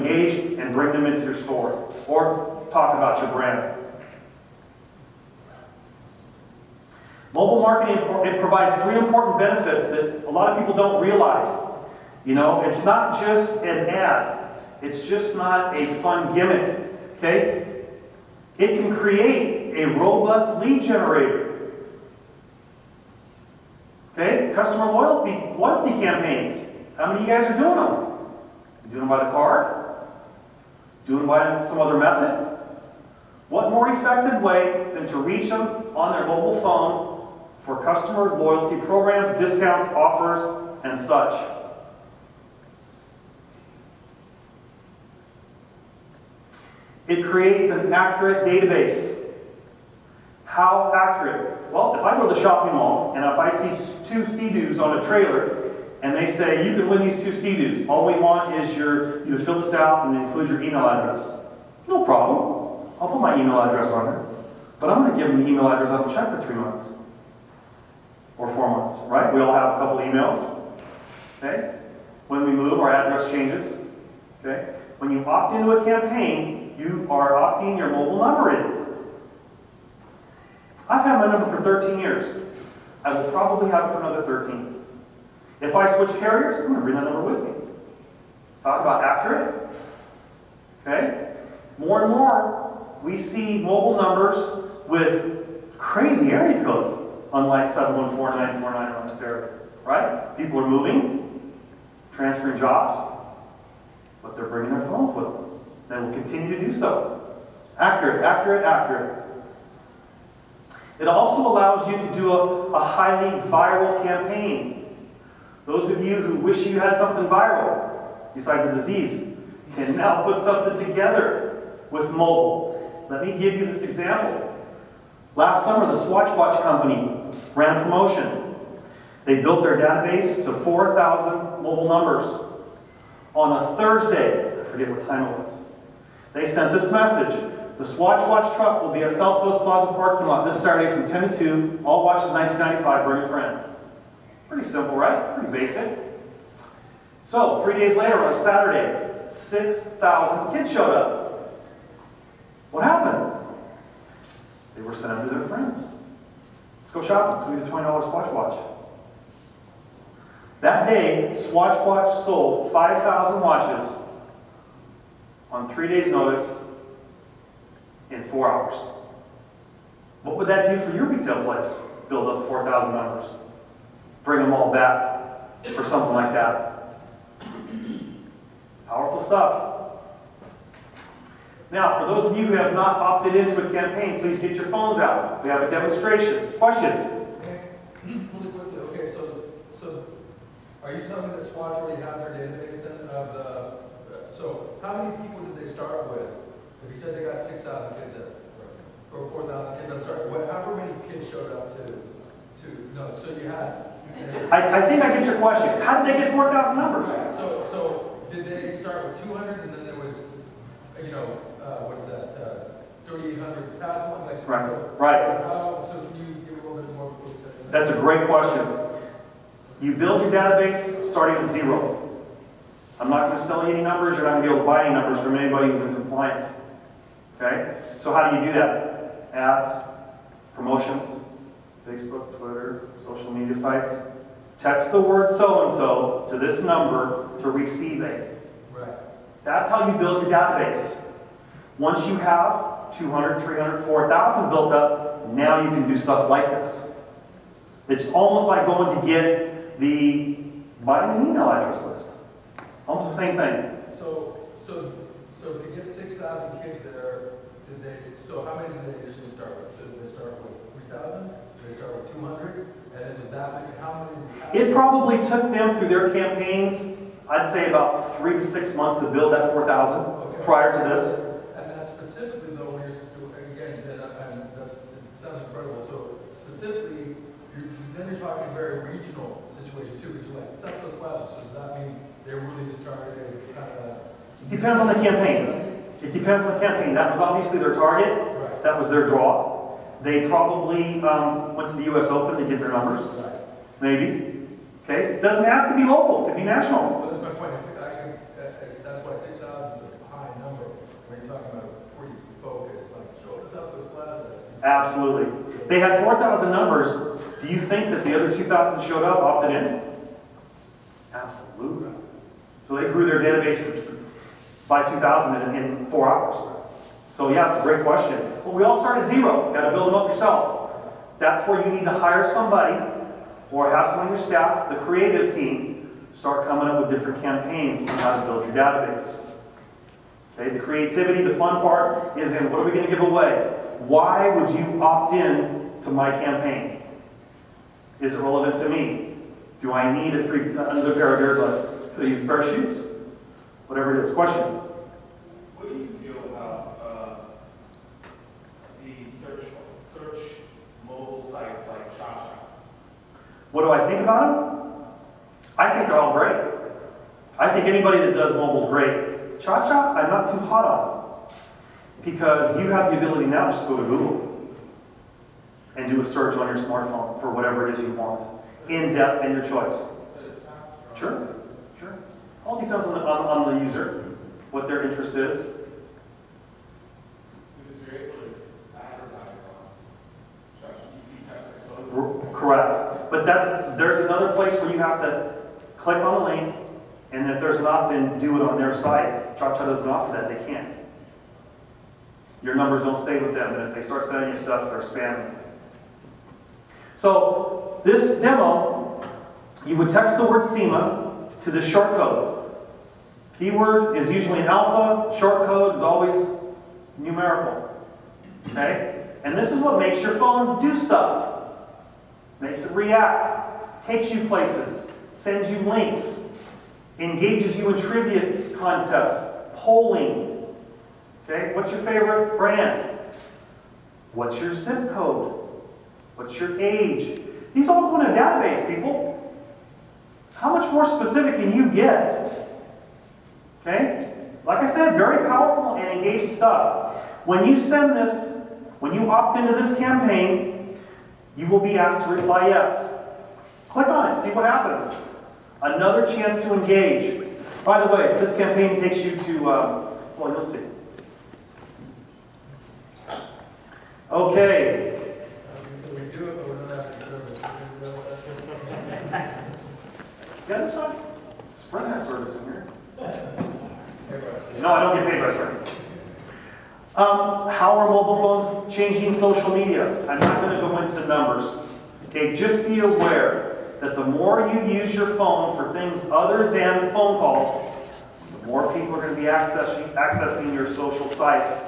engage and bring them into your store or talk about your brand. Mobile marketing, it provides three important benefits that a lot of people don't realize. You know, it's not just an ad. It's just not a fun gimmick. Okay? It can create a robust lead generator. Okay? Customer loyalty campaigns. How many of you guys are doing them? You doing them by the card? Doing them by some other method? What more effective way than to reach them on their mobile phone for customer loyalty programs, discounts, offers, and such? It creates an accurate database. How accurate? Well, if I go to the shopping mall and if I see 2 Sea-Doos on a trailer and they say, you can win these 2 Sea-Doos, all we want is you to fill this out and include your email address. No problem. I'll put my email address on there. But I'm going to give them the email address I haven't checked for 3 months. Or 4 months, right? We all have a couple emails. Okay? When we move, our address changes. Okay? When you opt into a campaign, you are opting your mobile number in. I've had my number for 13 years. I will probably have it for another 13. If I switch carriers, I'm going to bring that number with me. Talk about accurate. Okay? More and more, we see mobile numbers with crazy area codes, unlike 714-949 in this area. Right? People are moving, transferring jobs, but they're bringing their phones with them. They will continue to do so. Accurate, accurate, accurate. It also allows you to do a highly viral campaign. Those of you who wish you had something viral, besides a disease, can now put something together with mobile. Let me give you this example. Last summer, the Swatch Watch company ran a promotion. They built their database to 4,000 mobile numbers. On a Thursday, I forget what time it was, they sent this message. The Swatch Watch truck will be at South Coast Plaza parking lot this Saturday from 10 to 2. All watches $19.95, bring a friend. Pretty simple, right? Pretty basic. So, 3 days later on Saturday, 6,000 kids showed up. What happened? They were sent to their friends. Let's go shopping. So we get a $20 Swatch Watch. That day, Swatch Watch sold 5,000 watches on 3 days' notice in 4 hours. What would that do for your retail place? Build up 4,000 numbers. Bring them all back for something like that. Powerful stuff. Now, for those of you who have not opted into a campaign, please get your phones out. We have a demonstration. Question? Okay. Really quickly, okay, so are you telling me that Swatch already have their database then of the, so how many people did they start with? If you said they got 6,000 kids in, or 4,000 kids, I'm sorry, however many kids showed up no, so you had. I think I get your question. How did they get 4,000 numbers? So did they start with 200 and then there was, you know, what is that, 3,800 past one? Like, right, so, right. So can you give a little bit more? That's a great question. You build your database starting at 0. I'm not going to sell you any numbers. You're not going to be able to buy any numbers from anybody who's in compliance. Okay? So how do you do that? Ads, promotions, Facebook, Twitter, social media sites. Text the word so-and-so to this number to receive it. Right. That's how you build your database. Once you have 200, 300, 4,000 built up, now you can do stuff like this. It's almost like going to get buying an email address list. Almost the same thing. So to get 6,000 kids there, so how many did they initially start with? So did they start with 3,000? Did they start with 200? And then was that many, how many? It probably took them through their campaigns, I'd say about 3 to 6 months to build that 4,000 prior to this. And that's specifically though, when you're, again, and that sounds incredible. So specifically, then you're talking a very regional situation too, because you're like, South Coast Plaza, so does that mean they're really just targeting kind of... It depends on the campaign. It depends on the campaign. That was obviously their target. Right. That was their draw. They probably went to the U.S. Open to get their numbers. Right. Maybe. Okay? It doesn't have to be local. It could be national. Well, that's my point. That's why 6,000 6,000 is a high number. When you're talking about where you focus, like show us up those plaza. Absolutely. They had 4,000 numbers. Do you think that the other 2,000 showed up, opted in? Absolutely. So they grew their database by 2,000 in 4 hours. So yeah, it's a great question. Well, we all start at zero. You've got to build them up yourself. That's where you need to hire somebody or have some of your staff, the creative team, start coming up with different campaigns on how to build your database. Okay, the creativity, the fun part is in what are we going to give away? Why would you opt in to my campaign? Is it relevant to me? Do I need a free another pair of earbuds? Could I use a pair of shoes? Whatever it is. Question? What do you feel about the search mobile sites like Cha-Cha? What do I think about them? I think they're all great. I think anybody that does mobile is great. Cha-Cha, I'm not too hot on. Because you have the ability now to just go to Google and do a search on your smartphone for whatever it is you want. In depth and your choice. But it's faster. Sure, sure. All depends on the user, what their interest is. Because you're able to advertise on Cha-Cha. You see text exposure. Correct. But there's another place where you have to click on the link, and if there's not, then do it on their site. Cha-Cha doesn't offer that, they can't. Your numbers don't stay with them, and if they start sending you stuff, they're spamming. So, this demo, you would text the word SIMA to this short code. Keyword is usually an alpha, short code is always numerical. Okay? And this is what makes your phone do stuff. Makes it react, takes you places, sends you links, engages you in trivia contests, polling. Okay, what's your favorite brand? What's your zip code? What's your age? These all go in a database, people. How much more specific can you get? Okay? Like I said, very powerful and engaging stuff. When you send this, when you opt into this campaign, you will be asked to reply yes. Click on it, see what happens. Another chance to engage. By the way, this campaign takes you to, well, you'll see. Okay. So we do it, but we don't have any service. The other side? Sprint has service in here. Everybody. No, I don't get paid by Sprint. How are mobile phones changing social media? I'm not going to go into the numbers. Okay, just be aware that the more you use your phone for things other than phone calls, the more people are going to be accessing your social sites.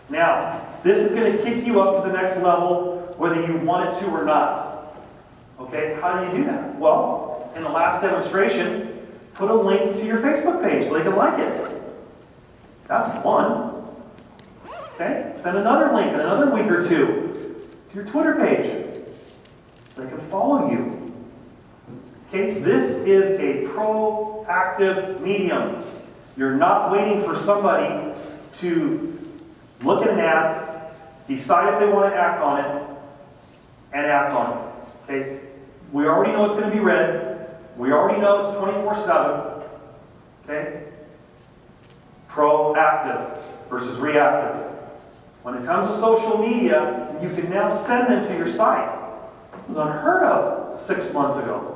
Now, this is going to kick you up to the next level, whether you want it to or not. Okay, how do you do that? Well, in the last demonstration, put a link to your Facebook page so they can like it. That's one. Okay, send another link in another week or two to your Twitter page so they can follow you. Okay, this is a proactive medium. You're not waiting for somebody to look at an ad, decide if they want to act on it, and act on it. Okay? We already know it's going to be read. We already know it's 24/7. Okay? Proactive versus reactive. When it comes to social media, you can now send them to your site. It was unheard of 6 months ago.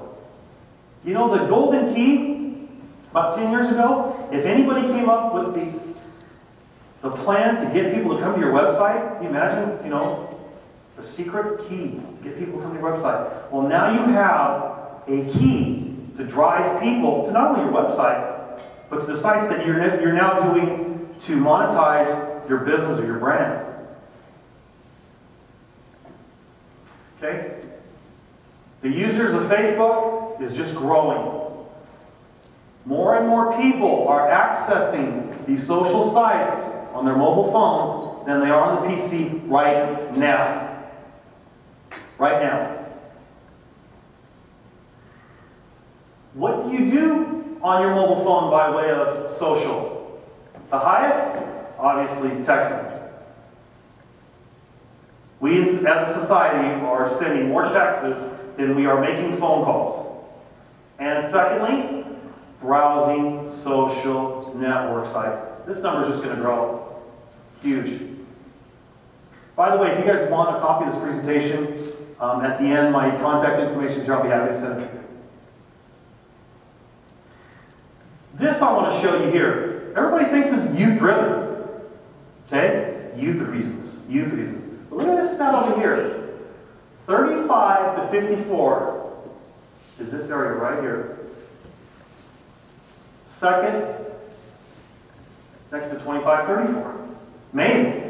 You know the golden key, about 10 years ago, if anybody came up with the plan to get people to come to your website, can you imagine, the secret key to get people to come to your website. Well, now you have a key to drive people to not only your website, but to the sites that you're now doing to monetize your business or your brand. Okay? The users of Facebook is just growing. More and more people are accessing these social sites on their mobile phones than they are on the PC right now. Right now. What do you do on your mobile phone by way of social? The highest? Obviously, texting. We as a society are sending more texts than we are making phone calls. And secondly, browsing social network sites. This number is just going to grow. Huge. By the way, if you guys want a copy of this presentation, at the end, my contact information is here. I'll be happy to send it to you. This I want to show you here. Everybody thinks this is youth-driven. Okay? Youth reasons. Youth reasons. But look at this stat over here. 35 to 54 is this area right here. Second, next to 25, 34. Amazing.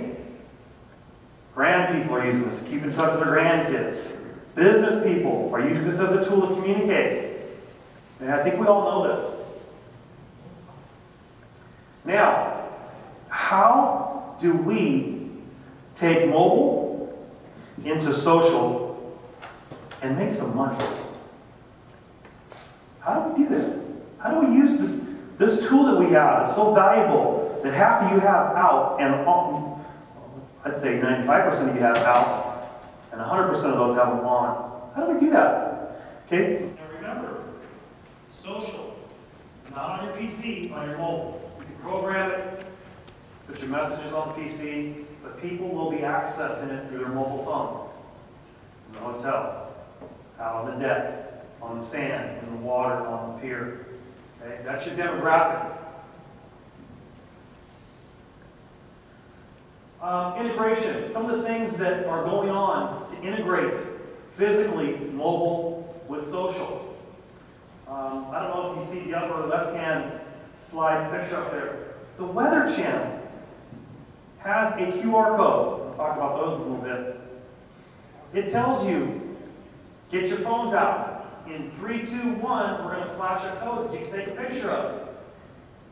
Grand people are using this to keep in touch with their grandkids. Business people are using this as a tool to communicate. And I think we all know this. Now, how do we take mobile into social and make some money? How do we do that? How do we use this tool that we have that's so valuable that half of you have out and I'd say 95% of you have out and 100% of those have them on? How do we do that? Okay? Now remember, social, not on your PC, on your mobile. You can program it, put your messages on the PC, but people will be accessing it through their mobile phone. In the hotel, out on the deck, on the sand, in the water, on the pier. Okay? That's your demographic. Integration. Some of the things that are going on to integrate physically mobile with social. I don't know if you see the upper left-hand slide picture up there. The Weather Channel has a QR code. We'll talk about those a little bit. It tells you, get your phones out. In 3, 2, 1, we're going to flash a code that you can take a picture of.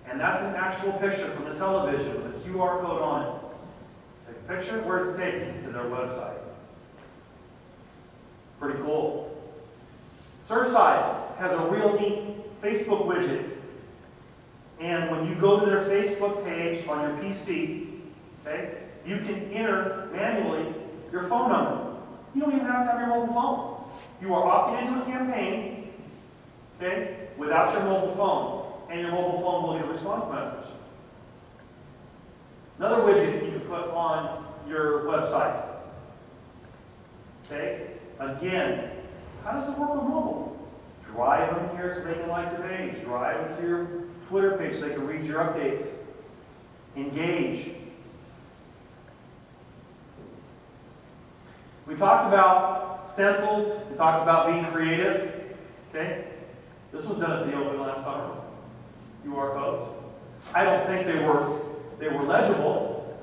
And that's an actual picture from the television with a QR code on it. Take a picture, where it's taken to their website. Pretty cool. Surfside has a real neat Facebook widget. And when you go to their Facebook page on your PC, okay, you can enter manually your phone number. You don't even have to have your mobile phone. You are opting into a campaign, okay, without your mobile phone. And your mobile phone will get a response message. Another widget you can put on your website. Okay? Again, how does it work with mobile? Drive them here so they can like your page. Drive them to your Twitter page so they can read your updates. Engage. We talked about stencils. We talked about being creative. Okay? This was done at the Open last summer. QR codes. I don't think they were legible,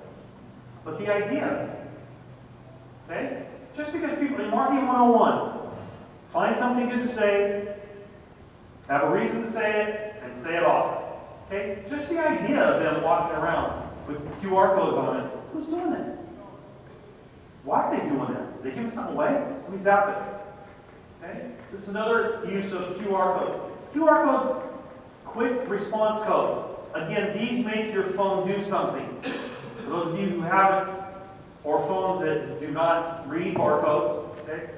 but the idea. Okay? Just because people in Marketing 101 find something good to say, have a reason to say it, and say it often. Okay? Just the idea of them walking around with QR codes on it. Who's doing that? Why are they doing that? Are they giving something away? Let me zap it. Okay? This is another use of QR codes. QR codes, quick response codes. Again, these make your phone do something. For those of you who have it, or phones that do not read barcodes, okay?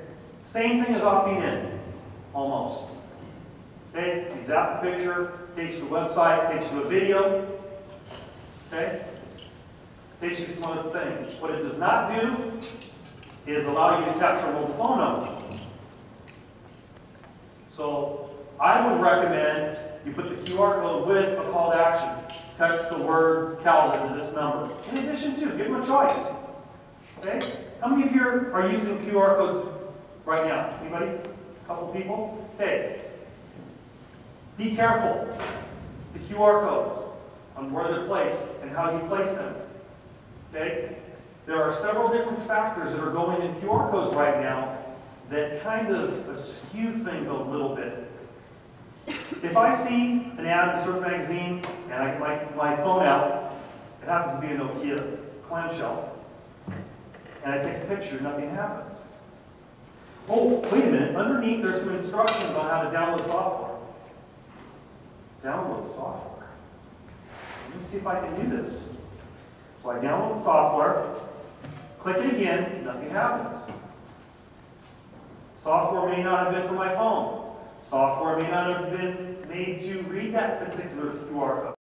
Same thing as opting in, almost. Okay? You zap the picture, takes you to a website, takes you to a video. Okay? Takes you to some other things. What it does not do is allow you to capture a mobile phone number. So I would recommend you put the QR code with a call to action. Text the word Calvin to this number. In addition to, give them a choice. Okay? How many of you are using QR codes right now? Anybody? A couple people? Okay. Be careful. The QR codes on where they're placed and how you place them. Okay? There are several different factors that are going in QR codes right now that kind of askew things a little bit. If I see an ad in a surf magazine and I get my phone out, it happens to be a Nokia clamshell, and I take a picture, nothing happens. Oh, wait a minute. Underneath, there's some instructions on how to download software. Download software. Let me see if I can do this. So I download the software, click it again, nothing happens. Software may not have been for my phone. Software may not have been made to read that particular QR code.